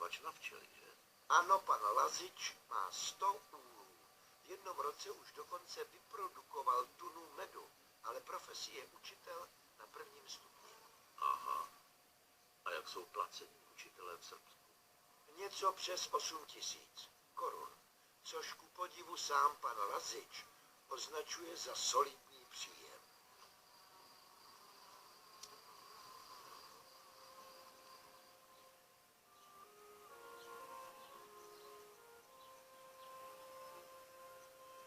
vyděsavač na včely, že? Ano, pan Lazič má 100 úlů. V jednom roce už dokonce vyprodukoval tunu medu, ale profesí je učitel na 1. stupni. Aha. A jak jsou placení učitelé v Srbsku? Něco přes 8 000 korun, což ku podivu sám pan Lazič označuje za solidní příjem.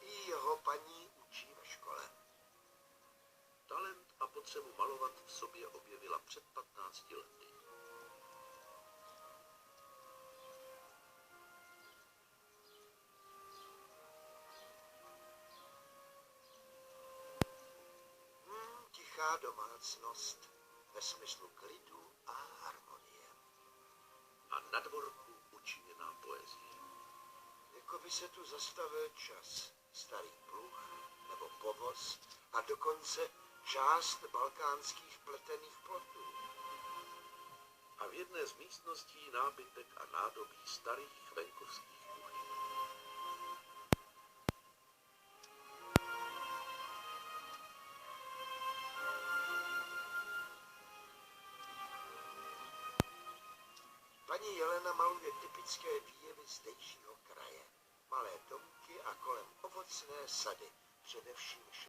I jeho paní učí ve škole. Talent a potřebu malovat v sobě objevila před 15 lety. Tichá domácnost ve smyslu klidu a harmonie. A na dvorku učiněná poezie. Jako by se tu zastavil čas. Starý pluh nebo povoz a dokonce část balkánských pletených plotů. A v jedné z místností nábytek a nádobí starých venkovských kuchyň. Paní Jelena maluje typické výjevy zdejšího kraje. Malé domky a kolem ovocné sady, především